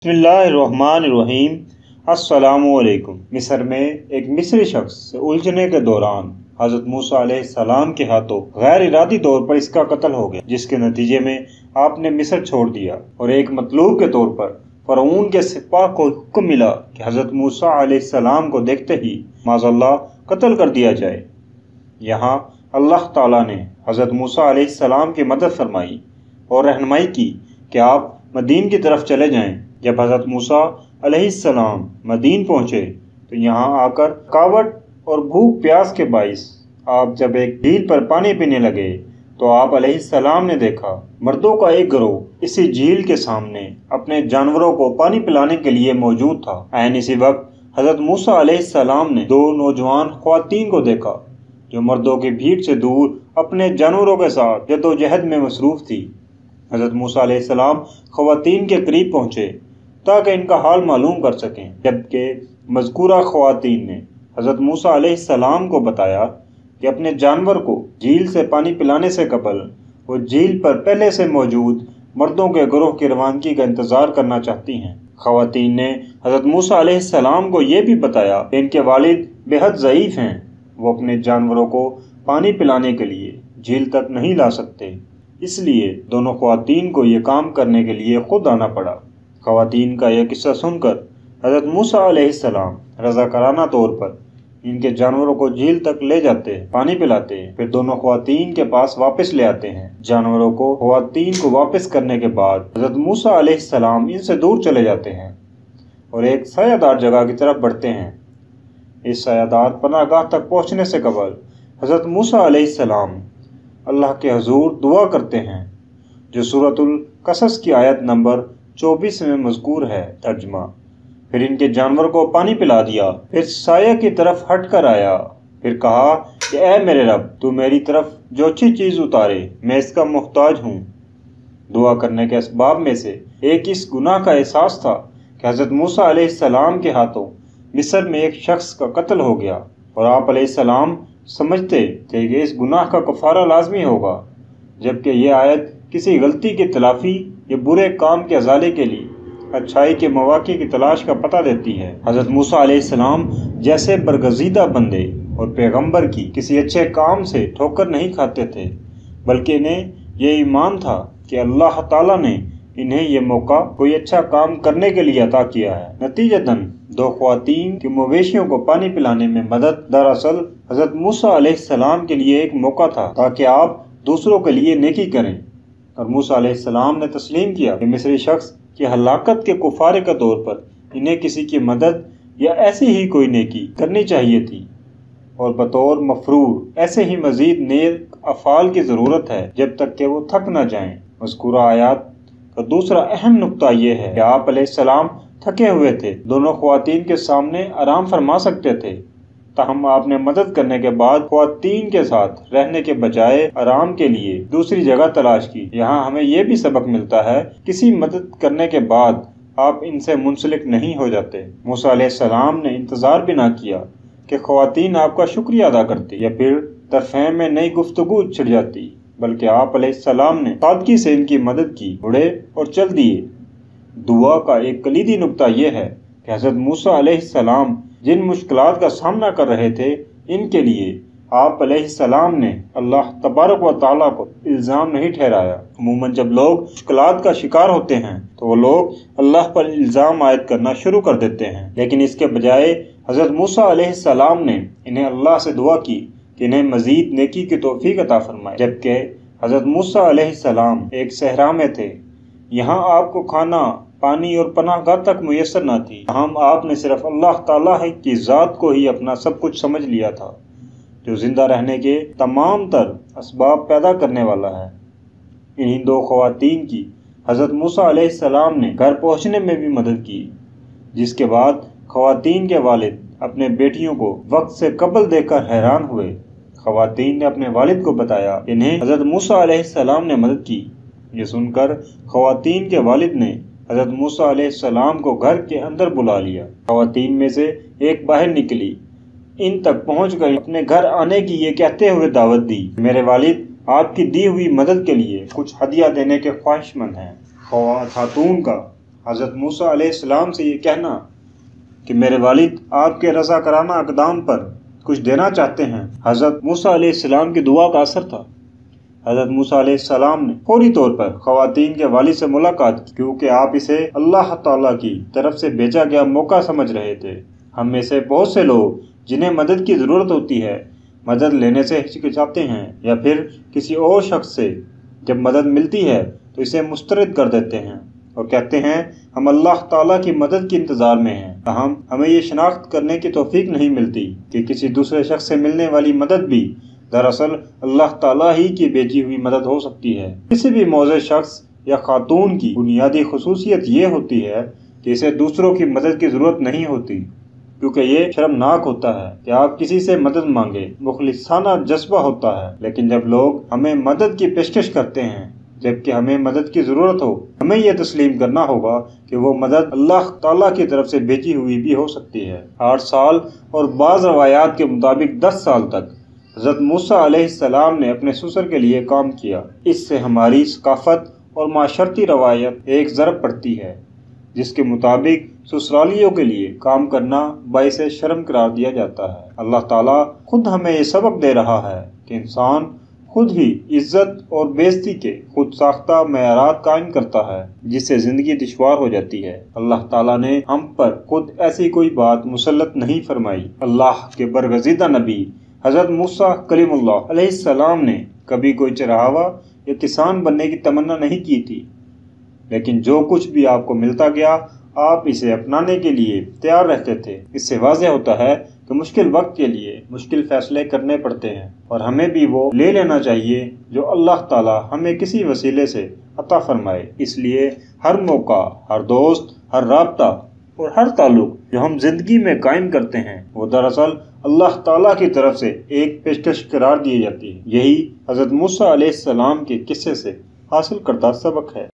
بسم اللہ الرحمن الرحیم۔ السلام علیکم۔ مصر میں ایک مصری شخص سے الجھنے کے دوران حضرت موسیٰ علیہ السلام کے ہاتھوں غیر ارادی طور پر اس کا قتل ہو گیا، جس کے نتیجے میں آپ نے مصر چھوڑ دیا اور ایک مطلوب کے طور پر فرعون کے سپاہ کو حکم ملا کہ حضرت موسیٰ علیہ السلام کو دیکھتے ہی معاذ اللہ قتل کر دیا جائے۔ یہاں اللہ تعالیٰ نے حضرت موسیٰ علیہ السلام کی مدد فرمائی اور رہنمائی کی کہ آپ مدین کی طرف چلے جائیں۔ جب حضرت موسیٰ علیہ السلام مدین پہنچے تو یہاں آ کر تھکاوٹ اور بھوک پیاس کے باعث آپ جب ایک جھیل پر پانی پینے لگے تو آپ علیہ السلام نے دیکھا مردوں کا ایک گروہ اسی جھیل کے سامنے اپنے جانوروں کو پانی پلانے کے لیے موجود تھا۔ عین اسی وقت حضرت موسیٰ علیہ السلام نے دو نوجوان خواتین کو دیکھا جو مردوں کی بھیڑ سے دور اپنے جانوروں کے ساتھ جدوجہد میں مصروف تھی۔ حضرت موسیٰ علیہ السلام خواتین کے قریب پہنچے تاکہ ان کا حال معلوم کر سکیں، جبکہ مذکورہ خواتین نے حضرت موسیٰ علیہ السلام کو بتایا کہ اپنے جانور کو جھیل سے پانی پلانے سے قبل وہ جھیل پر پہلے سے موجود مردوں کے گروہ کی روانگی کا انتظار کرنا چاہتی ہیں۔ خواتین نے حضرت موسیٰ علیہ السلام کو یہ بھی بتایا کہ ان کے والد بے حد ضعیف ہیں، وہ اپنے جانوروں کو پانی پلانے کے لیے جھیل تک نہیں لا سکتے، اس لیے دونوں خواتین کو یہ کام کرنے کے لیے خود آنا پڑا۔ خواتین کا یہ قصہ سن کر حضرت موسیٰ علیہ السلام رضاکارانہ طور پر ان کے جانوروں کو جھیل تک لے جاتے، پانی پلاتے، پھر دونوں خواتین کے پاس واپس لے آتے ہیں۔ جانوروں کو خواتین کو واپس کرنے کے بعد حضرت موسیٰ علیہ السلام ان سے دور چلے جاتے ہیں اور ایک سایہ دار جگہ کی طرف بڑھتے ہیں۔ اس سایہ دار پناہ گاہ تک پہنچنے سے قبل حضرت موسیٰ علیہ السلام اللہ کے حضور دعا کرتے ہیں، جو سورۃ القصص کی آیت نمبر 24 میں مذکور ہے۔ ترجمہ: پھر ان کے جانور کو پانی پلا دیا، پھر سایہ کی طرف ہٹ کر آیا، پھر کہا کہ اے میرے رب، تو میری طرف جو اچھی چیز اتارے میں اس کا محتاج ہوں۔ دعا کرنے کے اسباب میں سے ایک اس گناہ کا احساس تھا کہ حضرت موسیٰ علیہ السلام کے ہاتھوں مصر میں ایک شخص کا قتل ہو گیا اور آپ علیہ السلام سمجھتے تھے کہ اس گناہ کا کفارہ لازمی ہوگا، جبکہ یہ آیت کسی غلطی کی تلافی یا برے کام کے ازالے کے لیے اچھائی کے مواقع کی تلاش کا پتہ دیتی ہے۔ حضرت موسیٰ علیہ السلام جیسے برگزیدہ بندے اور پیغمبر کی کسی اچھے کام سے ٹھوکر نہیں کھاتے تھے، بلکہ انہیں یہ ایمان تھا کہ اللہ تعالیٰ نے انہیں یہ موقع کوئی اچھا کام کرنے کے لیے عطا کیا ہے۔ نتیجتاً دو خواتین کے مویشیوں کو پانی پلانے میں مدد دراصل حضرت موسیٰ علیہ السلام کے لیے ایک موقع تھا تاکہ آپ دوسروں کے لیے نیکی کریں، اور موسیٰ علیہ السلام نے تسلیم کیا کہ مصری شخص کی ہلاکت کے کفارے کے طور پر انہیں کسی کی مدد یا ایسی ہی کوئی نیکی کرنی چاہیے تھی، اور بطور مفرور ایسے ہی مزید نیک افعال کی ضرورت ہے جب تک کہ وہ تھک نہ جائیں۔ مذکورہ آیات کا دوسرا اہم نقطہ یہ ہے کہ آپ علیہ السلام تھکے ہوئے تھے، دونوں خواتین کے سامنے آرام فرما سکتے تھے، تاہم آپ نے مدد کرنے کے بعد خواتین کے ساتھ رہنے کے بجائے آرام کے لیے دوسری جگہ تلاش کی۔ یہاں ہمیں یہ بھی سبق ملتا ہے، کسی مدد کرنے کے بعد آپ ان سے منسلک نہیں ہو جاتے۔ موسیٰ علیہ السلام نے انتظار بھی نہ کیا کہ خواتین آپ کا شکریہ ادا کرتی یا پھر طرفین میں نئی گفتگو چھڑ جاتی، بلکہ آپ علیہ السلام نے سادگی سے ان کی مدد کی، اڑے اور چل دیے۔ دعا کا ایک کلیدی نقطہ یہ ہے کہ حضرت موسیٰ علیہ السلام جن مشکلات کا سامنا کر رہے تھے، ان کے لیے آپ علیہ السلام نے اللہ تبارک و تعالیٰ کو الزام نہیں ٹھہرایا۔ عموماً جب لوگ مشکلات کا شکار ہوتے ہیں تو وہ لوگ اللہ پر الزام عائد کرنا شروع کر دیتے ہیں، لیکن اس کے بجائے حضرت موسیٰ علیہ السلام نے انہیں اللہ سے دعا کی کہ انہیں مزید نیکی کی توفیق عطا فرمائے۔ جبکہ حضرت موسیٰ علیہ السلام ایک صحرا میں تھے، یہاں آپ کو کھانا، پانی اور پناہ گاہ تک میسر نہ تھی، ہم آپ نے صرف اللہ تعالیٰ کی ذات کو ہی اپنا سب کچھ سمجھ لیا تھا، جو زندہ رہنے کے تمام تر اسباب پیدا کرنے والا ہے۔ انہی دو خواتین کی حضرت موسیٰ علیہ السلام نے گھر پہنچنے میں بھی مدد کی، جس کے بعد خواتین کے والد اپنے بیٹیوں کو وقت سے قبل دیکھ کر حیران ہوئے۔ خواتین نے اپنے والد کو بتایا کہ انہیں حضرت موسیٰ علیہ السلام نے مدد کی۔ یہ سن کر خواتین کے والد نے حضرت موسیٰ علیہ السلام کو گھر کے اندر بلا لیا۔ خواتین میں سے ایک باہر نکلی، ان تک پہنچ کر اپنے گھر آنے کی یہ کہتے ہوئے دعوت دی، میرے والد آپ کی دی ہوئی مدد کے لیے کچھ ہدیہ دینے کے خواہش مند ہیں۔ خاتون کا حضرت موسیٰ علیہ السلام سے یہ کہنا کہ میرے والد آپ کے رضا کرانہ اقدام پر کچھ دینا چاہتے ہیں، حضرت موسیٰ علیہ السلام کی دعا کا اثر تھا۔ حضرت موسیٰ علیہ السلام نے فوری طور پر خواتین کے والد سے ملاقات کی، کیونکہ آپ اسے اللہ تعالیٰ کی طرف سے بھیجا گیا موقع سمجھ رہے تھے۔ ہم میں سے بہت سے لوگ جنہیں مدد کی ضرورت ہوتی ہے مدد لینے سے ہچکچاتے ہیں، یا پھر کسی اور شخص سے جب مدد ملتی ہے تو اسے مسترد کر دیتے ہیں اور کہتے ہیں ہم اللہ تعالیٰ کی مدد کے انتظار میں ہیں۔ تاہم ہمیں یہ شناخت کرنے کی توفیق نہیں ملتی کہ کسی دوسرے شخص سے ملنے والی مدد بھی دراصل اللہ تعالیٰ ہی کی بھیجی ہوئی مدد ہو سکتی ہے۔ کسی بھی موزے شخص یا خاتون کی بنیادی خصوصیت یہ ہوتی ہے کہ اسے دوسروں کی مدد کی ضرورت نہیں ہوتی، کیونکہ یہ شرمناک ہوتا ہے کہ آپ کسی سے مدد مانگے، مخلصانہ جذبہ ہوتا ہے۔ لیکن جب لوگ ہمیں مدد کی پیشکش کرتے ہیں جبکہ ہمیں مدد کی ضرورت ہو، ہمیں یہ تسلیم کرنا ہوگا کہ وہ مدد اللہ تعالیٰ کی طرف سے بھیجی ہوئی بھی ہو سکتی ہے۔ 8 سال اور بعض روایات کے مطابق 10 سال تک حضرت موسیٰ علیہ السلام نے اپنے سسر کے لیے کام کیا۔ اس سے ہماری ثقافت اور معاشرتی روایت ایک ضرب پڑتی ہے جس کے مطابق سسرالیوں کے لیے کام کرنا باعث شرم قرار دیا جاتا ہے۔ اللہ تعالیٰ خود ہمیں یہ سبق دے رہا ہے کہ انسان خود ہی عزت اور بےعزتی کے خود ساختہ معیارات قائم کرتا ہے، جس سے زندگی دشوار ہو جاتی ہے۔ اللہ تعالیٰ نے ہم پر خود ایسی کوئی بات مسلط نہیں فرمائی۔ اللہ کے برگزیدہ نبی حضرت موسیٰ کلیم اللہ علیہ السلام نے کبھی کوئی چرواہا یا کسان بننے کی تمنا نہیں کی تھی، لیکن جو کچھ بھی آپ کو ملتا گیا آپ اسے اپنانے کے لیے تیار رہتے تھے۔ اس سے واضح ہوتا ہے کہ مشکل وقت کے لیے مشکل فیصلے کرنے پڑتے ہیں، اور ہمیں بھی وہ لے لینا چاہیے جو اللہ تعالیٰ ہمیں کسی وسیلے سے عطا فرمائے۔ اس لیے ہر موقع، ہر دوست، ہر رابطہ اور ہر تعلق جو ہم زندگی میں قائم کرتے ہیں وہ دراصل اللہ تعالیٰ کی طرف سے ایک پیشکش قرار دی جاتی ہے۔ یہی حضرت موسیٰ علیہ السلام کے قصے سے حاصل کردہ سبق ہے۔